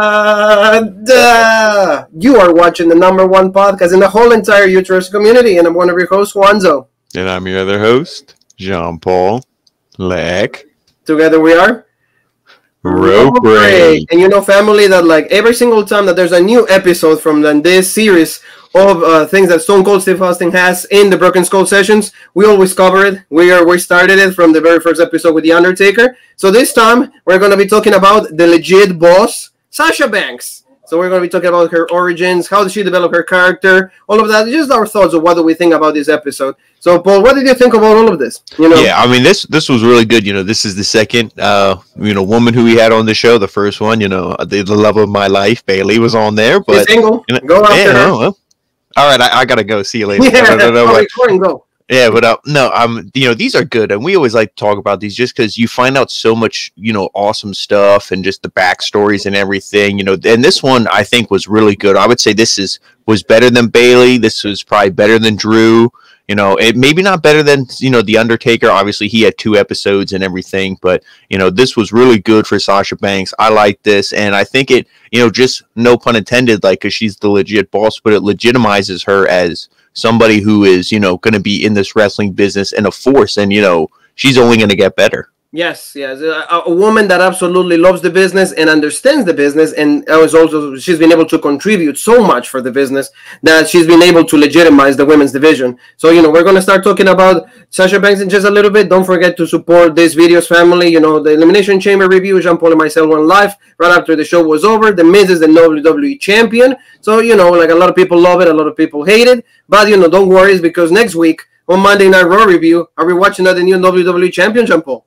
You are watching the #1 podcast in the whole entire Uterus community, and I'm one of your hosts, Juanzo. And I'm your other host, Jean-Paul Leck. Together we are Rope Break. And you know, family, that like every single time that there's a new episode from this series of things that Stone Cold Steve Austin has in the Broken Skull sessions, we always cover it. We started it from the very first episode with The Undertaker. So this time, we're going to be talking about the legit boss, Sasha Banks. So we're going to be talking about her origins, how did she develop her character, all of that. Just our thoughts of what do we think about this episode. So, Paul, what did you think about all of this? You know? Yeah, I mean, this was really good. You know, this is the second, woman who we had on the show. The first one, the love of my life, Bailey, was on there. But she's single. Go after her. Well, all right, I gotta go. See you later. Yeah, go. Yeah, but these are good, and we always like to talk about these just because you find out so much, awesome stuff and just the backstories and everything, And this one I think was really good. I would say this was better than Bailey. This was probably better than Drew. It maybe not better than The Undertaker. Obviously, he had 2 episodes and everything, but this was really good for Sasha Banks. I like this, and I think it, just no pun intended, like because she's the legit boss, but it legitimizes her as somebody who is, going to be in this wrestling business and a force, and she's only going to get better. Yes. A woman that absolutely loves the business and understands the business, and she's been able to contribute so much for the business that she's been able to legitimize the women's division. So, we're going to start talking about Sasha Banks in just a little bit. Don't forget to support this video's family. The Elimination Chamber review, Jean-Paul and myself went live right after the show was over. The Miz is the WWE champion. So, like a lot of people love it, a lot of people hate it. But, don't worry, it's because next week on Monday Night Raw review, are we watching the new WWE champion, Jean-Paul?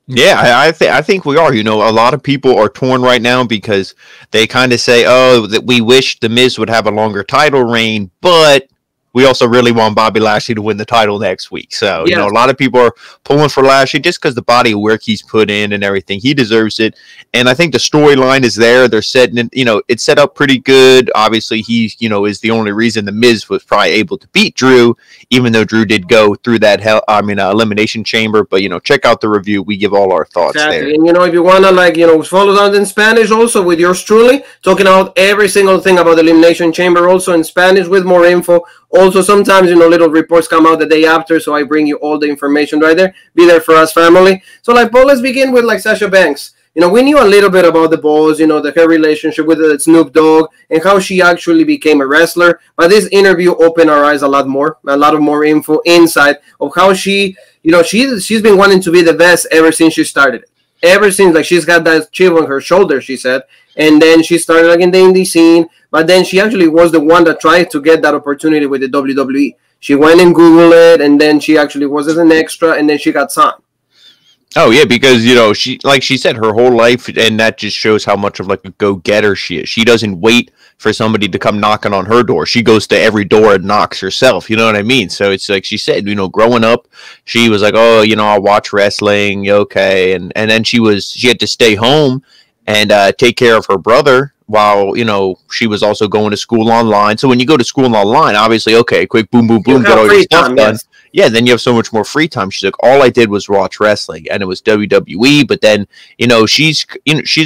Yeah, I think we are. A lot of people are torn right now because they kind of say, that we wish The Miz would have a longer title reign, but we also really want Bobby Lashley to win the title next week. So, yes. A lot of people are pulling for Lashley just because the body of work he's put in and everything. He deserves it. And I think the storyline is there. They're setting it, it's set up pretty good. Obviously, he, is the only reason The Miz was probably able to beat Drew, even though Drew did go through that Elimination Chamber. But, check out the review. We give all our thoughts there. And, if you want to, follow that in Spanish also with yours truly, talking about every single thing about the Elimination Chamber also in Spanish with more info. Also, sometimes, little reports come out the day after, so I bring you all the information right there. Be there for us, family. So, Paul, let's begin with, Sasha Banks. We knew a little bit about the boss, her relationship with Snoop Dogg, and how she actually became a wrestler. But this interview opened our eyes a lot of more info, insight of how she, she's been wanting to be the best ever since she started. Ever since, she's got that chip on her shoulder, she said. And then she started, in the indie scene. But then she actually was the one that tried to get that opportunity with the WWE. She went and Googled it, and then she actually was as an extra, and then she got signed. Oh, yeah, because, she, like she said, her whole life, and that just shows how much of, a go-getter she is. She doesn't wait for somebody to come knocking on her door. She goes to every door and knocks herself, you know what I mean? So it's like she said, growing up, she was like, I'll watch wrestling, okay, and then she had to stay home and take care of her brother while, she was also going to school online. So when you go to school online, obviously, okay, quick, boom, boom, boom, get all your stuff done. Yes. Yeah, then you have so much more free time. She's like, all I did was watch wrestling, and it was WWE. But then, she's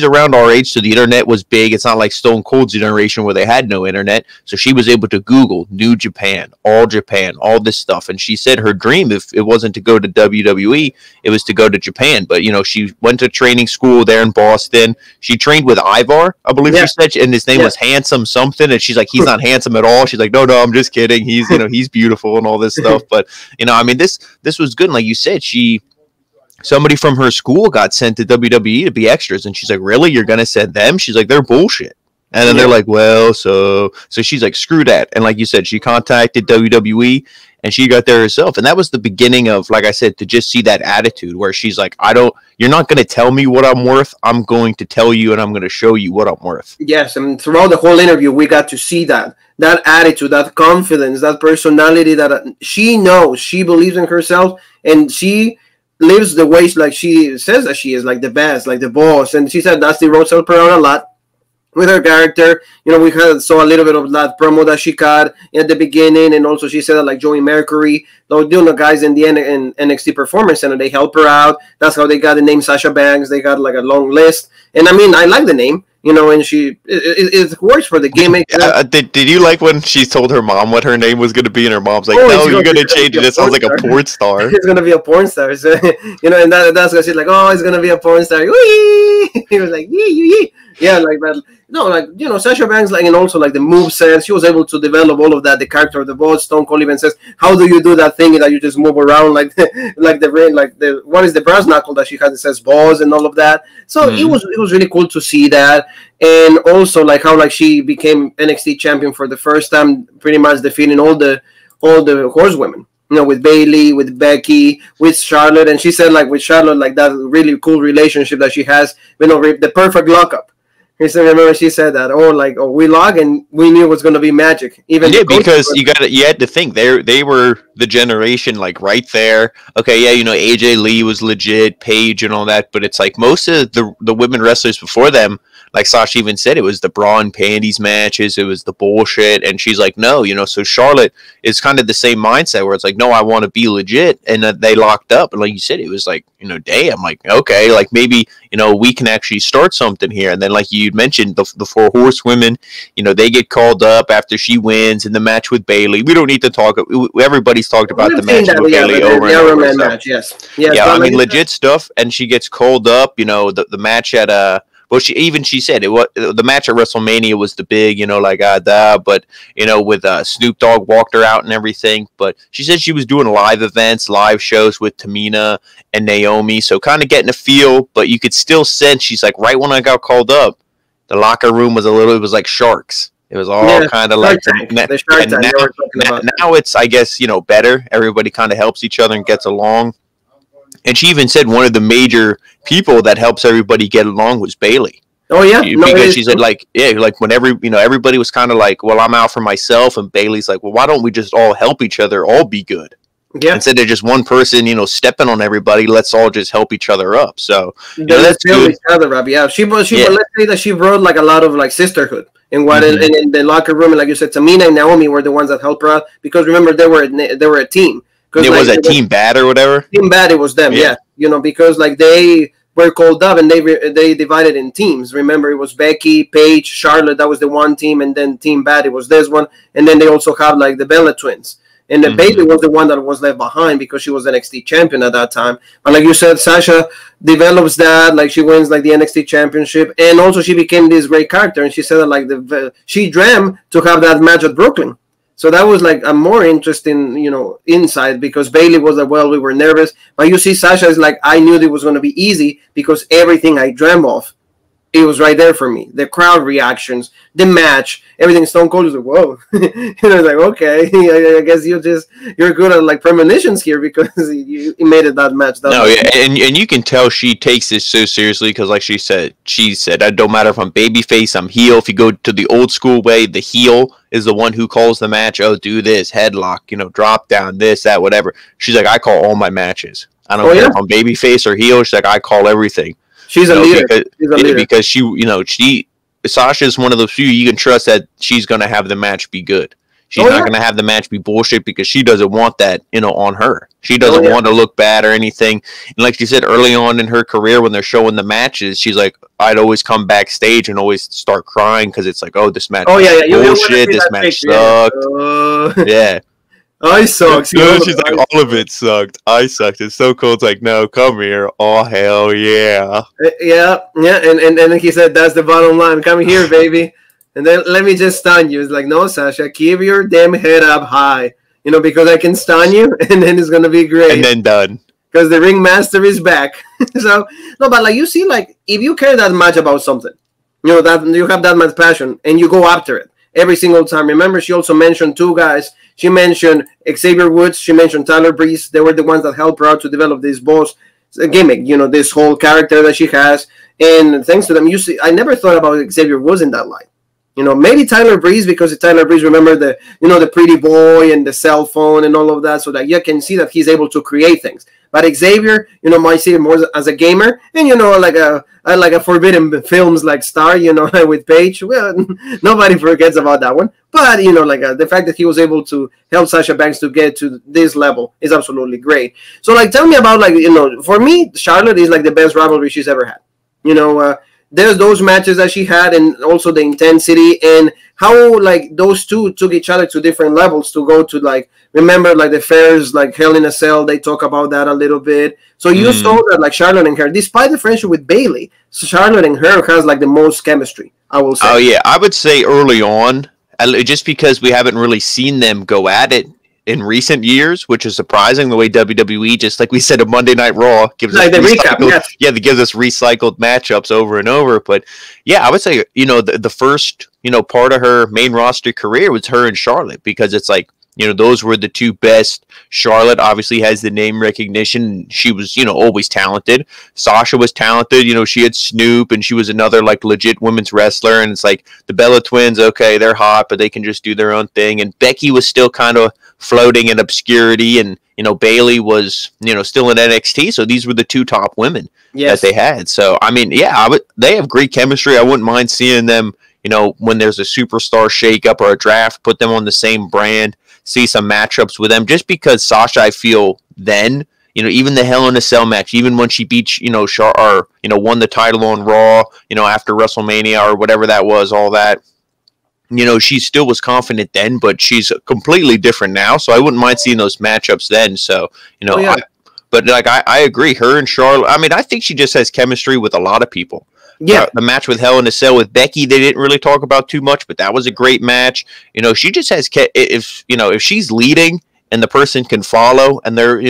around our age, so the internet was big. It's not like Stone Cold's generation where they had no internet. So she was able to Google New Japan, all this stuff. And she said her dream, if it wasn't to go to WWE, it was to go to Japan. But she went to training school there in Boston. She trained with Ivar, I believe she said, and his name was Handsome something. And she's like, he's not handsome at all. She's like, no, I'm just kidding. He's he's beautiful and all this stuff. But this was good. And like you said, somebody from her school got sent to WWE to be extras. And she's like, really? You're going to send them? She's like, they're bullshit. And then they're like, well, so she's like, screw that. And like you said, she contacted WWE and she got there herself. And that was the beginning of, like I said, to just see that attitude where she's like, you're not going to tell me what I'm worth. I'm going to tell you and I'm going to show you what I'm worth. Yes. And throughout the whole interview, we got to see that attitude, that confidence, that personality that she knows, she believes in herself, and she lives the way she says that she is, like the best, like the boss. And she said Dusty Rhodes helped her out a lot with her character. We saw a little bit of that promo that she cut at the beginning, and also she said that Joey Mercury, the guys in the NXT Performance Center, they help her out. That's how they got the name Sasha Banks. They got a long list, and I like the name. you know, and it works for the gimmick. Did you like when she told her mom what her name was going to be, and her mom's like, "No, you're going to change it. It sounds like a porn star." It's going to be a porn star, so, you know, and that's what she's like. Oh, it's going to be a porn star. Whee! He was like, yee. Yeah, like that. No, like, you know, Sasha Banks, like, and also like the move set, she was able to develop all of that. The character of the boss. Stone Cold even says, "How do you do that thing that you just move around like the what is the brass knuckle that she has? It says boss and all of that." So it was really cool to see that, and also like how like she became NXT champion for the first time, pretty much defeating all the horsewomen. You know, with Bayley, with Becky, with Charlotte, and she said like with Charlotte, like that really cool relationship that she has. You know, the perfect lockup. Remember she said that, we log and we knew it was going to be magic. Even because you had to think they were the generation like right there. Okay, yeah, you know, AJ Lee was legit, Paige and all that, but it's like most of the women wrestlers before them, like Sasha even said, it was the bra and panties matches, it was the bullshit, and she's like, no, you know, so Charlotte is kind of the same mindset where it's like, no, I want to be legit, and they locked up, and like you said, it was like, you know, damn, like, okay, like maybe, you know, we can actually start something here, and then like you mentioned, the four horsewomen, you know, they get called up after she wins in the match with Bayley. We don't need to talk, everybody's talked about the match with Bayley over and over. Match, yes, yeah, I mean, legit stuff, and she gets called up, you know, the match at well, she said it was the match at WrestleMania was the big, you know, like but you know, with Snoop Dogg walked her out and everything. But she said she was doing live events, live shows with Tamina and Naomi, so kind of getting a feel. But you could still sense she's like, right when I got called up, the locker room was it was like sharks. It was all kind of like now it's, I guess, you know, better. Everybody kind of helps each other and gets along. And she even said one of the major people that helps everybody get along was Bayley. Oh yeah, because she said like when everybody was kind of like, well, I'm out for myself, and Bayley's like, well, why don't we just all help each other, all be good? Yeah. Instead of just one person, you know, stepping on everybody, let's all just help each other up. So you know, that's good. Each other up. Yeah, let's say that she wrote like a lot of like sisterhood. And what in the locker room, and like you said, Tamina and Naomi were the ones that helped her out, because remember they were a team. It was a Team Bad or whatever. Team Bad, it was them, yeah. You know, because like they were called up and they divided in teams. Remember, it was Becky, Paige, Charlotte. That was the one team, and then Team Bad, it was this one, and then they also have like the Bella Twins. And then Bayley was the one that was left behind because she was NXT champion at that time. But like you said, Sasha develops that, like she wins like the NXT championship, and also she became this great character. And she said that like she dreamt to have that match at Brooklyn. So that was like a more interesting, you know, insight, because Bayley was like, well, we were nervous. But you see, Sasha is like, I knew it was going to be easy because everything I dreamt of, it was right there for me. The crowd reactions, the match, everything. Stone Cold was like, whoa. And I was like, okay, I guess you're good at like premonitions here, because you made it that match. And you can tell she takes this so seriously, because like she said, it don't matter if I'm babyface, I'm heel. If you go to the old school way, the heel is the one who calls the match. Oh, do this, headlock, you know, drop down, this, that, whatever. She's like, I call all my matches. I don't care if I'm babyface or heel. She's like, I call everything. She's a leader. Because she, you know, Sasha's one of those few you can trust that she's going to have the match be good. She's not going to have the match be bullshit, because she doesn't want that, you know, on her. She doesn't want to look bad or anything. And like she said, early on in her career, when they're showing the matches, she's like, I'd always come backstage and always start crying, because it's like, oh, this match bullshit. This match sucked. Yeah. I sucked. She's like, all of it sucked. I sucked. It's so cool. It's like, no, come here. Oh, hell yeah. Yeah. And he said, that's the bottom line. Come here, baby. And then let me just stun you. It's like, no, Sasha, keep your damn head up high. You know, because I can stun you, and then it's going to be great. And then done. Because the ringmaster is back. So, no, but like you see, like, if you care that much about something, you know, that you have that much passion, and you go after it every single time. Remember, she also mentioned two guys. She mentioned Xavier Woods. She mentioned Tyler Breeze. They were the ones that helped her out to develop this boss gimmick, you know, this whole character that she has. And thanks to them, you see, I never thought about Xavier Woods in that light. You know, maybe Tyler Breeze, because Tyler Breeze, remember the pretty boy and the cell phone and all of that, so that you can see that he's able to create things. But Xavier, you know, might see him more as a gamer, and you know, like a Forbidden Films like star, you know, with Paige. Well, nobody forgets about that one. But you know, like the fact that he was able to help Sasha Banks to get to this level is absolutely great. So, like, tell me about, like, you know, for me, Charlotte is like the best rivalry she's ever had. You know, there's those matches that she had, and also the intensity and how like those two took each other to different levels to go to like, remember like the fairs, like Hell in a Cell, they talk about that a little bit. So you saw that like Charlotte and her, despite the friendship with Bayley, Charlotte and her has like the most chemistry, I will say. Oh yeah, I would say early on, just because we haven't really seen them go at it in recent years, which is surprising. The way WWE, just like we said, a Monday Night Raw gives like us the recap, yes. Yeah, that gives us recycled matchups over and over. But yeah, I would say the first part of her main roster career was her and Charlotte, because it's like those were the two best. Charlotte obviously has the name recognition. She was, always talented. Sasha was talented. She had Snoop, and she was another like legit women's wrestler. And it's like the Bella Twins, okay, they're hot, but they can just do their own thing. And Becky was still kind of floating in obscurity, and Bayley was, still in NXT. So these were the two top women that they had. So I mean, yeah, they have great chemistry. I wouldn't mind seeing them, when there's a superstar shakeup or a draft, put them on the same brand. See some matchups with them, just because Sasha, I feel then, even the Hell in a Cell match, even when she beat, won the title on Raw, after WrestleMania or whatever that was, all that, she still was confident then, but she's completely different now. So I wouldn't mind seeing those matchups then. So, but like, I agree. Her and Charlotte, I mean, I think she just has chemistry with a lot of people. Yeah, the match with Hell in a Cell with Becky, they didn't really talk about too much, but that was a great match. She just has, if she's leading and the person can follow and they're,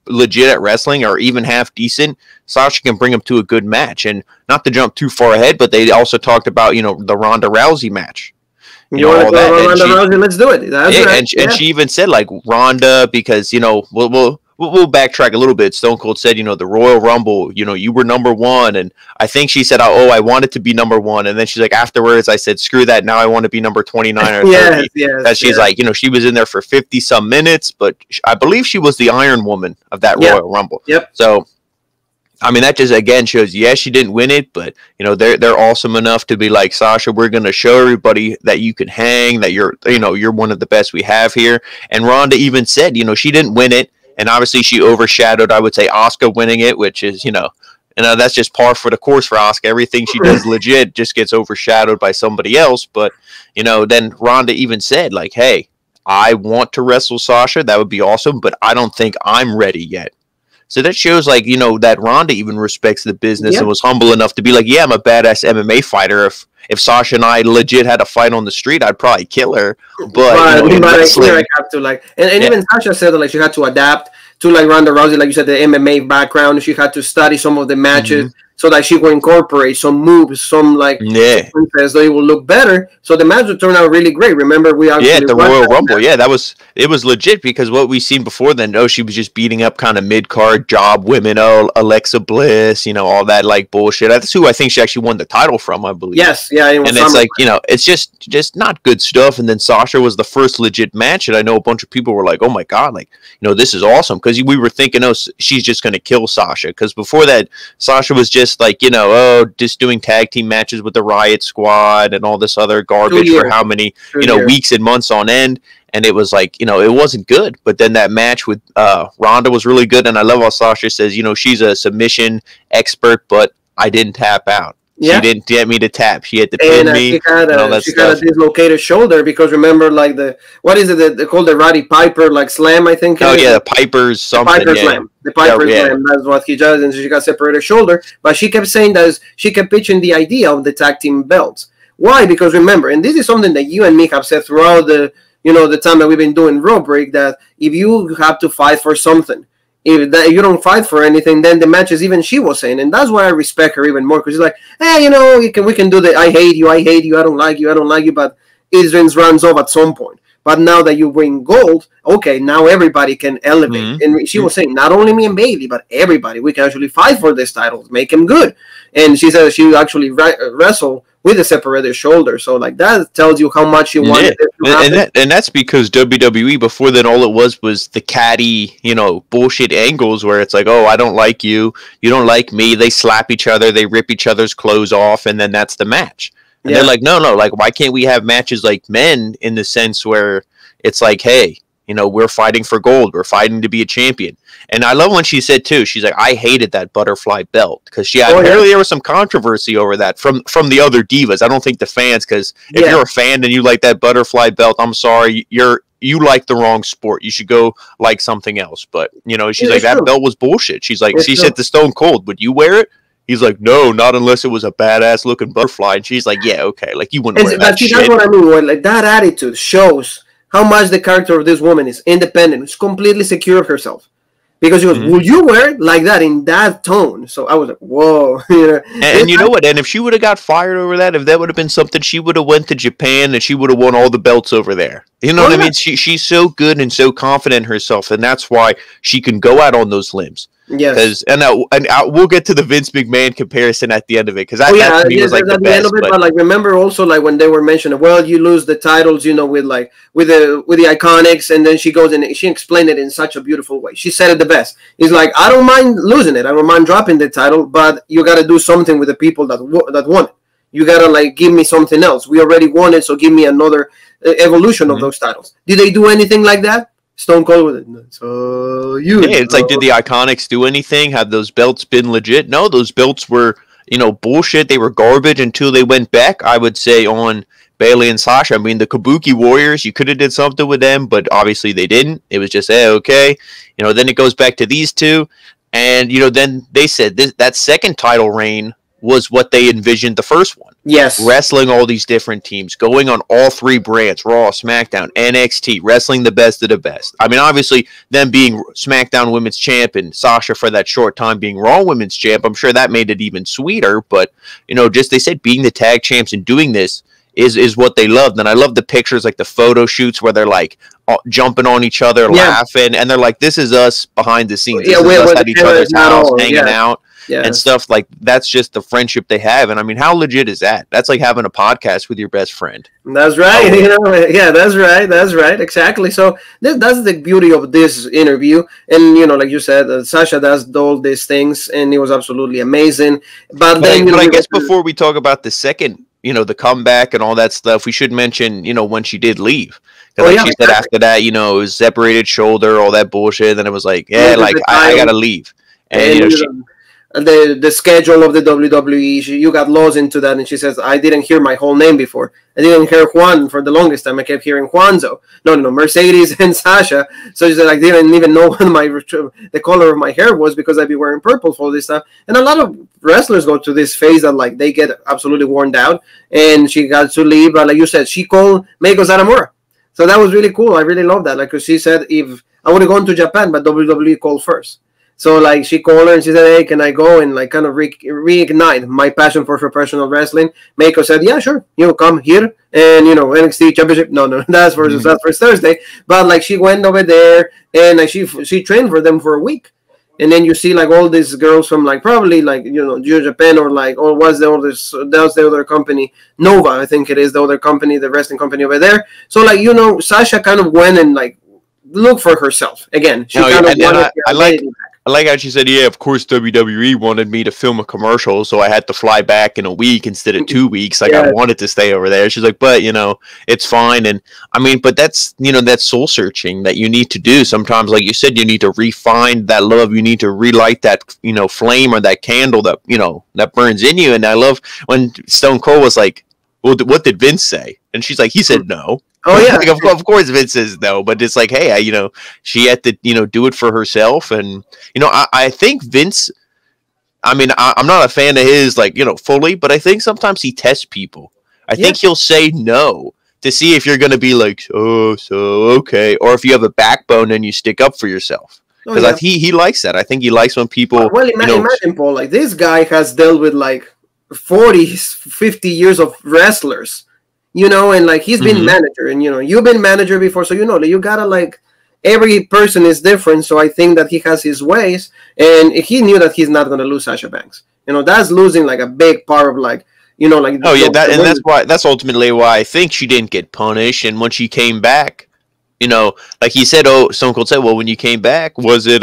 legit at wrestling or even half decent, Sasha can bring them to a good match. And not to jump too far ahead, but they also talked about, the Ronda Rousey match. All that. Ronda Rousey, let's do it. And she even said like Ronda, because, we'll backtrack a little bit. Stone Cold said, the Royal Rumble, you were number one. And I think she said, I wanted to be number one. And then she's like, afterwards, I said, screw that. Now I want to be number 29 or 30. She's like, she was in there for 50 some minutes, but I believe she was the Iron Woman of that Royal Rumble. Yep. So, I mean, that just, again, shows, she didn't win it, but, they're awesome enough to be like, Sasha, we're going to show everybody that you can hang, that you're one of the best we have here. And Ronda even said, she didn't win it. And obviously she overshadowed, I would say, Asuka winning it, which is, that's just par for the course for Asuka. Everything she does legit just gets overshadowed by somebody else. But, then Ronda even said, like, hey, I want to wrestle Sasha. That would be awesome, but I don't think I'm ready yet. So that shows, like, that Ronda even respects the business and was humble enough to be like, yeah, I'm a badass MMA fighter. If Sasha and I legit had a fight on the street, I'd probably kill her. But I have to like, and even Sasha said that like she had to adapt to like Ronda Rousey, like you said, the MMA background. She had to study some of the matches so that she would incorporate some moves, some like so it will look better. So the match would turn out really great. Remember, we actually the Royal Rumble. Yeah, it was legit, because what we seen before then, she was just beating up kind of mid-card job women. Alexa Bliss, all that like bullshit. That's who I think she actually won the title from, I believe. Yes, yeah. And it's like, it's just not good stuff. And then Sasha was the first legit match, and I know a bunch of people were like, oh my god, like, this is awesome, because we were thinking, she's just going to kill Sasha, because before that, Sasha was just like, just doing tag team matches with the Riot Squad and all this other garbage for how many, weeks and months on end. And it was like, it wasn't good. But then that match with Ronda was really good. And I love how Sasha says, she's a submission expert, but I didn't tap out. Yeah. She didn't get me to tap. She had to pin me. She had a dislocated shoulder, because remember, like what is it? They call the Roddy Piper like slam, I think. The Piper's something. The Piper slam. The Piper slam. That's what he does, and so she got separated shoulder. But she kept saying that she kept pitching the idea of the tag team belts. Why? Because remember, and this is something that you and me have said throughout the time that we've been doing Raw Break, that if you have to fight for something, if you don't fight for anything, then the matches, even she was saying, and that's why I respect her even more, because she's like, hey, we can do the I hate you, I don't like you, but it runs off at some point. But now that you win gold, okay, now everybody can elevate. And she was saying, not only me and Bayley, but everybody, we can actually fight for this title, make him good. And she said she actually wrestle with a separated shoulder. So like that tells you how much she wanted it to happen. And that's because WWE, before then, all it was the catty, bullshit angles where it's like, oh, I don't like you, you don't like me. They slap each other, they rip each other's clothes off, and then that's the match. And they're like, no, like, why can't we have matches like men, in the sense where it's like, hey, You know, we're fighting for gold. We're fighting to be a champion. And I love when she said, too, she's like, I hated that butterfly belt. Because apparently there was some controversy over that from the other divas. I don't think the fans, because if you're a fan and you like that butterfly belt, I'm sorry, you like the wrong sport. You should go like something else. But, you know, she's like, that belt was bullshit. She's like, she said to Stone Cold, would you wear it? He's like, no, not unless it was a badass looking butterfly. And she's like, yeah, okay, like you wouldn't wear that shit. That's what I mean. Like that attitude shows how much the character of this woman is independent. She's completely secure of herself. Because she goes, would you wear it like that in that tone? So I was like, whoa. And you know what? And if she would have got fired over that, if that would have been something, she would have went to Japan and she would have won all the belts over there. You know what I mean? She's so good and so confident in herself, and that's why she can go out on those limbs. Yes, and we'll get to the Vince McMahon comparison at the end of it, because that to me was like the best. But like, remember also like when they were mentioning, well, you lose the titles, you know, with the Iconics, and then she goes and she explained it in such a beautiful way. She said it the best. It's like, I don't mind losing it, I don't mind dropping the title, but you got to do something with the people that won it. You got to like give me something else. We already won it, so give me another evolution of those titles. Did they do anything like that? Stone Cold with it. So it's like, did the Iconics do anything? Have those belts been legit? No, those belts were, you know, bullshit. They were garbage until they went back, I would say, on Bayley and Sasha. I mean, the Kabuki Warriors, you could have did something with them, but obviously they didn't. It was just, okay. You know, then it goes back to these two. And, you know, then they said that second title reign was what they envisioned the first one. Yes. Wrestling all these different teams, going on all three brands, Raw, SmackDown, NXT, wrestling the best of the best. I mean, obviously, them being SmackDown Women's Champ and Sasha for that short time being Raw Women's Champ, I'm sure that made it even sweeter. But, you know, just they said being the tag champs and doing this is what they loved. And I love the pictures, like the photo shoots where they're like jumping on each other, laughing, and they're like, this is us behind the scenes. This is us at each other's house, hanging out. And stuff like that's just the friendship they have. And I mean, how legit is that? That's like having a podcast with your best friend. That's right. You know, that's right. That's right. Exactly. So that's the beauty of this interview. And, you know, like you said, Sasha does all these things, and it was absolutely amazing. But then, I guess before we talk about the second, you know, the comeback and all that stuff, we should mention, you know, when she did leave. Because she said after that, you know, it was separated shoulder, all that bullshit. Then it was like, I got to leave. And, you know, the schedule of the WWE, you got lost into that, and she says, I didn't hear my whole name before. I didn't hear Juan for the longest time. I kept hearing Juanzo. No, Mercedes and Sasha. So she said, I didn't even know what the color of my hair was, because I'd be wearing purple for this stuff. And a lot of wrestlers go to this phase that like they get absolutely worn out, and she got to leave. But like you said, she called Meiko Satomura. So that was really cool. I really love that. Like, cause she said, if I would have gone to Japan, but WWE called first. So, like, she called her and she said, hey, can I go and, like, kind of reignite my passion for professional wrestling? Meiko said, yeah, sure. You know, come here. And, you know, NXT Championship. No, that's for Thursday. But, like, she went over there and, like, she trained for them for a week. And then you see, like, all these girls from, like, probably, like, you know, Japan or, like, or was the other company, Nova, I think it is the other company, the wrestling company over there. So, like, you know, Sasha kind of went and, like, looked for herself. Again, she kind of wanted I like how she said, yeah, of course WWE wanted me to film a commercial, so I had to fly back in a week instead of 2 weeks. Like, I wanted to stay over there. She's like, but, you know, it's fine. And, I mean, but that's, you know, that soul-searching that you need to do. Sometimes, like you said, you need to refine that love. You need to relight that, you know, flame or that candle that, you know, that burns in you. And I love when Stone Cold was like, well, what did Vince say? And she's like, he said no. Oh yeah, like, of course Vince says no, but it's like, hey, you know, she had to, you know, do it for herself, and you know, I think Vince. I mean, I'm not a fan of his, like, you know, fully, but I think sometimes he tests people. I think he'll say no to see if you're going to be like, oh, so okay, or if you have a backbone and you stick up for yourself. Because he likes that. I think he likes when people. Well, imagine Paul, like this guy has dealt with like 40, 50 years of wrestlers. You know, and like he's been manager, and you know, you've been manager before, so you know, you gotta like every person is different. So I think that he has his ways, and he knew that he's not gonna lose Sasha Banks. You know, that's losing like a big part of like, you know, like that's ultimately why I think she didn't get punished. And when she came back, you know, like he said, Stone Cold said, well, when you came back, was it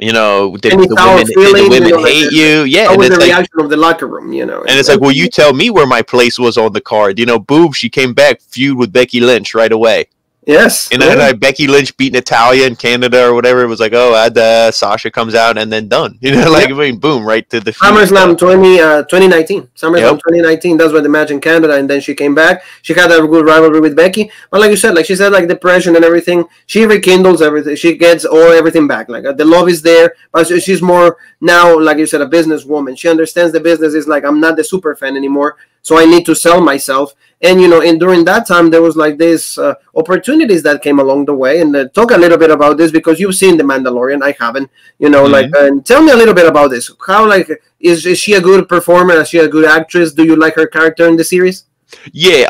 you know, did the women hate you? Yeah, and it's the reaction of the locker room, you know. And it's like, well, you tell me where my place was on the card. You know, Boob, she came back, feud with Becky Lynch right away. Yes. And then like Becky Lynch beat Natalia in Canada or whatever. It was like, oh, Sasha comes out and then done. You know, like, I mean, boom, right to the SummerSlam 2019. SummerSlam 2019. That's when the match in Canada, and then she came back. She had a good rivalry with Becky. But like you said, like she said, like depression and everything, she rekindles everything. She gets everything back. Like the love is there, but she's more now, like you said, a businesswoman. She understands the business is like, I'm not the super fan anymore, so I need to sell myself. And, you know, and during that time, there was like this opportunities that came along the way. And talk a little bit about this, because you've seen The Mandalorian. I haven't, you know, like, and tell me a little bit about this. How, like, is she a good performer? Is she a good actress? Do you like her character in the series? Yeah,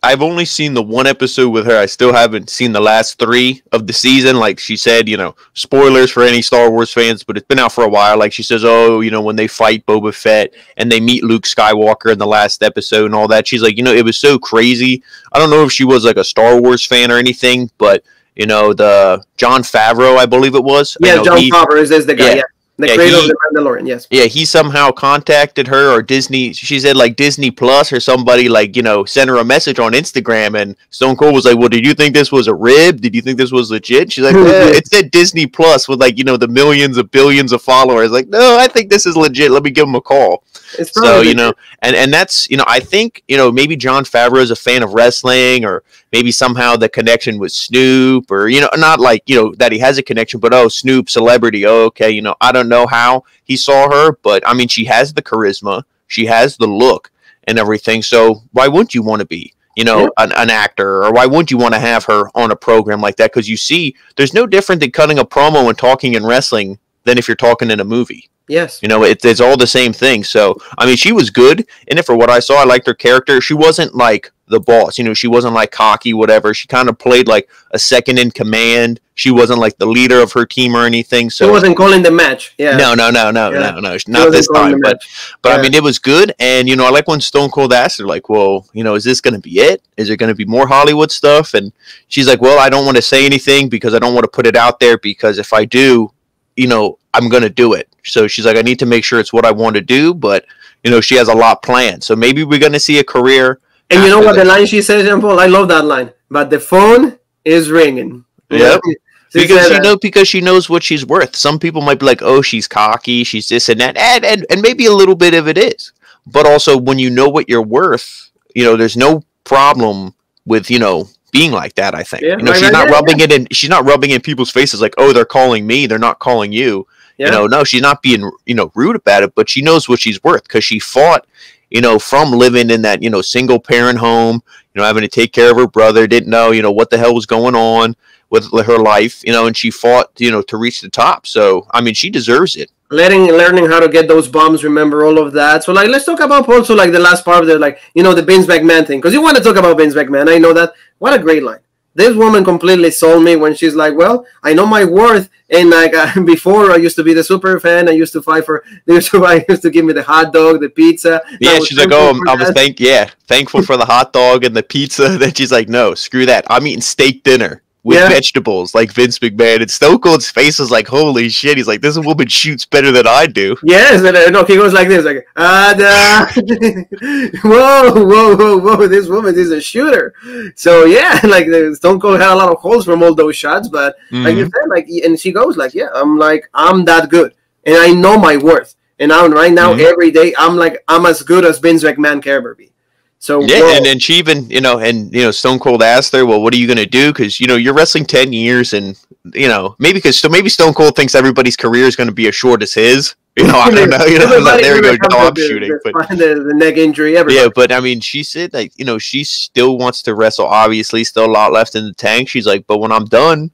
I've only seen the one episode with her. I still haven't seen the last 3 of the season. Like she said, you know, spoilers for any Star Wars fans, but it's been out for a while. Like she says, oh, you know, when they fight Boba Fett and they meet Luke Skywalker in the last episode and all that, she's like, you know, it was so crazy. I don't know if she was like a Star Wars fan or anything, but you know, the Jon Favreau, I believe it was. Yeah, Jon Favreau is the guy. Yeah. The creator of The Mandalorian, yes. Yeah, he somehow contacted her, or Disney, she said like Disney Plus or somebody, like, you know, sent her a message on Instagram, and Stone Cold was like, well, did you think this was a rib? Did you think this was legit? She's like, it said Disney Plus with like, you know, the millions of billions of followers. Like, no, I think this is legit. Let me give him a call. So, you know, and that's, you know, I think, you know, maybe Jon Favreau is a fan of wrestling, or maybe somehow the connection with Snoop, or, you know, not like, you know, that he has a connection, but, oh, Snoop, celebrity, oh, okay, you know, I don't know how he saw her, but, I mean, she has the charisma, she has the look and everything, so why wouldn't you want to be, you know, an actor, or why wouldn't you want to have her on a program like that? Because you see, there's no different than cutting a promo and talking in wrestling than if you're talking in a movie. Yes. You know, it's all the same thing. So, I mean, she was good in it for what I saw. I liked her character. She wasn't like the boss. You know, she wasn't like cocky, whatever. She kind of played like a second in command. She wasn't like the leader of her team or anything. So she wasn't calling the match. Yeah. No, not this time. But I mean, it was good. And, you know, I like when Stone Cold asked her, like, well, you know, is this going to be it? Is there going to be more Hollywood stuff? And she's like, well, I don't want to say anything because I don't want to put it out there, because if I do, you know, I'm going to do it. So she's like, I need to make sure it's what I want to do, but, you know, she has a lot planned. So maybe we're going to see a career. And you know what the line she says, Jean Paul? I love that line. But the phone is ringing. Yep. Because she knows what she's worth. Some people might be like, oh, she's cocky, she's this and that. And maybe a little bit of it is. But also, when you know what you're worth, you know, there's no problem with, you know, being like that, I think. Yeah, you know, she's not rubbing it in. She's not rubbing in people's faces like, oh, they're calling me, they're not calling you. Yeah. You know, no, she's not being, you know, rude about it, but she knows what she's worth, because she fought, you know, from living in that, you know, single parent home, you know, having to take care of her brother, didn't know, you know, what the hell was going on with her life, you know, and she fought, you know, to reach the top. So, I mean, she deserves it. Learning how to get those bombs, remember all of that. So, like, let's talk about also, like, the last part of the, like, you know, the Vince McMahon thing, because you want to talk about Vince McMahon. I know that. What a great line. This woman completely sold me when she's like, well, I know my worth. And like before, I used to be the super fan. I used to fight for, I used to give me the hot dog, the pizza. Yeah, she's like, oh, I was thankful for the hot dog and the pizza. Then she's like, no, screw that. I'm eating steak dinner with vegetables like Vince McMahon. And Stone Cold's face is like, holy shit. He's like, this woman shoots better than I do. Yes, and no, he goes like this, like, whoa, this woman is a shooter. So yeah, like Stone Cold had a lot of holes from all those shots, but like you said, like, and she goes like, yeah, I'm that good, and I know my worth, and I'm right now every day I'm as good as Vince McMahon can ever be. So yeah, and then she even, you know, Stone Cold asked her, well, what are you going to do? Because, you know, you're wrestling 10 years, and, you know, maybe Stone Cold thinks everybody's career is going to be as short as his. You know, I don't know. You know, there we go, dog shooting. But the neck injury, everybody. Yeah, but I mean, she said, like, you know, she still wants to wrestle. Obviously, still a lot left in the tank. She's like, but when I'm done,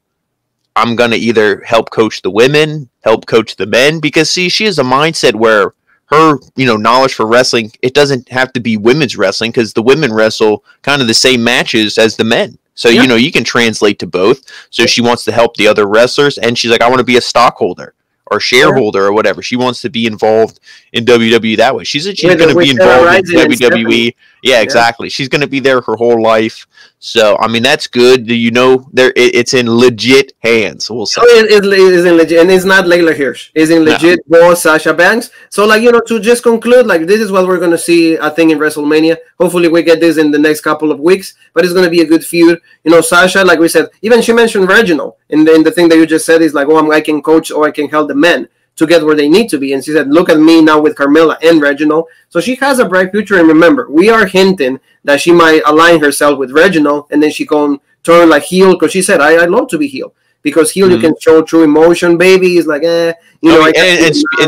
I'm going to either help coach the women, help coach the men, because, see, she has a mindset where her, you know, knowledge for wrestling, it doesn't have to be women's wrestling, because the women wrestle kind of the same matches as the men. So, you know, you can translate to both. So she wants to help the other wrestlers, and she's like, I want to be a stockholder or shareholder or whatever. She wants to be involved in WWE that way. She's going to be involved in WWE. Yeah, exactly. She's going to be there her whole life. So, I mean, that's good. Do you know it's in legit hands, we'll say. Oh, it's in legit, and it's not Layla Hirsch. It's in legit boss Sasha Banks. So, like, to just conclude, like, this is what we're going to see, I think, in WrestleMania. Hopefully, we get this in the next couple of weeks, but it's going to be a good feud. Sasha, like we said, even she mentioned Reginald, and then the thing that you just said is like, I can coach or I can help the men to get where they need to be. And she said, look at me now with Carmella and Reginald. So she has a bright future. And remember, we are hinting that she might align herself with Reginald, and then she can turn like heel, because she said, I love to be heel. Because heel, you can show true emotion. Baby is like, and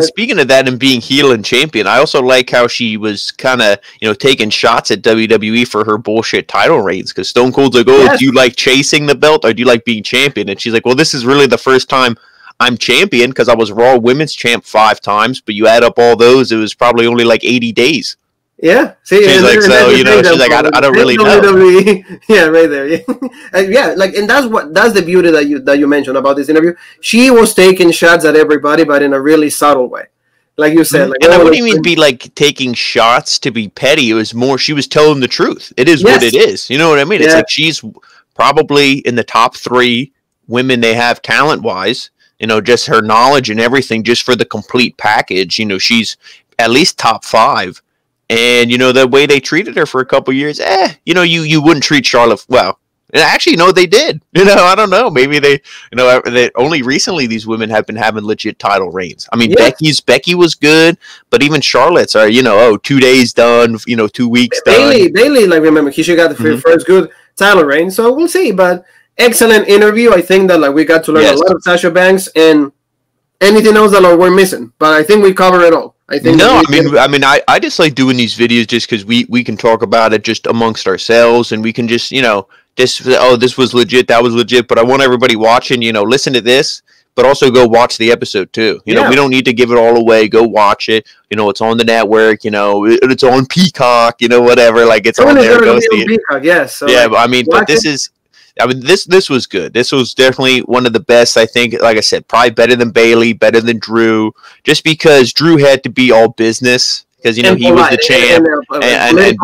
speaking of that and being heel and champion, I also like how she was kind of, taking shots at WWE for her bullshit title reigns. Because Stone Cold's like, do you like chasing the belt or do you like being champion? And she's like, well, this is really the first time I'm champion, because I was Raw Women's Champ 5 times, but you add up all those, it was probably only like 80 days. Yeah, see, she's like, she's like, I don't really know. Yeah, right there. Yeah, and that's the beauty that you mentioned about this interview. She was taking shots at everybody, but in a really subtle way, like you said. Like, and I wouldn't even be like taking shots to be petty. It was more she was telling the truth. It is what it is. You know what I mean? It's like she's probably in the top 3 women they have talent wise. Just her knowledge and everything, just for the complete package. She's at least top 5. And, the way they treated her for a couple years, you wouldn't treat Charlotte well. And actually, no, they did. I don't know. Maybe they only recently these women have been having legit title reigns. I mean, Becky was good, but even Charlotte's are, 2 days done, 2 weeks done. Bailey, like, remember, she got the first good title reign. So we'll see. But excellent interview. I think that we got to learn a lot of Sasha Banks, and anything else that we're missing. But I think we cover it all. I I just like doing these videos just because we can talk about it just amongst ourselves, and we can just this was legit, that was legit. But I want everybody watching, listen to this, but also go watch the episode too. We don't need to give it all away. Go watch it. It's on the network. It's on Peacock. Whatever. Like, it's on there. Go see it. Peacock, yes. So but this is. This was good. This was definitely one of the best, I think. Like I said, probably better than Bailey, better than Drew, just because Drew had to be all business because, he was the champ. And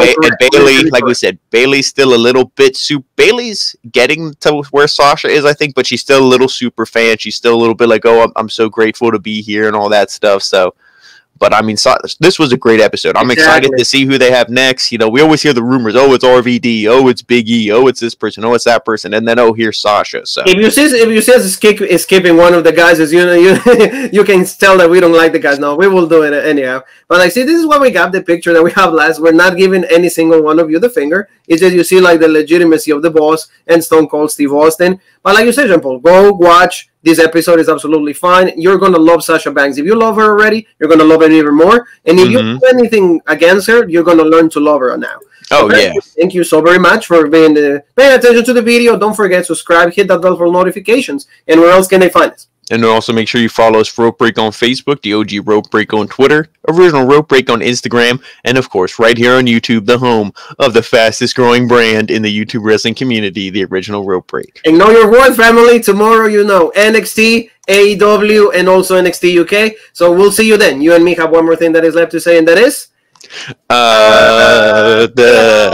Bailey, like we said, Bailey's still a little bit Bailey's getting to where Sasha is, I think, but she's still a little super fan. She's still a little bit like, I'm so grateful to be here and all that stuff. So, but I mean, this was a great episode. I'm excited to see who they have next. We always hear the rumors. Oh, it's RVD. Oh, it's Big E. Oh, it's this person. Oh, it's that person. And then here's Sasha. So if you see skipping one of the guys, as you can tell that we don't like the guys. No, we will do it anyhow. But this is what we got. The picture that we have last. We're not giving any single one of you the finger. It's just you see the legitimacy of the boss and Stone Cold Steve Austin. But like you said, Jean Paul, go watch. This episode is absolutely fine. You're going to love Sasha Banks. If you love her already, you're going to love her even more. And if you have anything against her, you're going to learn to love her now. Thank you so very much for paying attention to the video. Don't forget, subscribe, hit that bell for notifications. And where else can they find us? And also make sure you follow us, Rope Break on Facebook, the OG Rope Break on Twitter, Original Rope Break on Instagram, and of course, right here on YouTube, the home of the fastest growing brand in the YouTube wrestling community, the Original Rope Break. And know your worth, family. Tomorrow, NXT, AEW, and also NXT UK. So we'll see you then. You and me have one more thing that is left to say, and that is...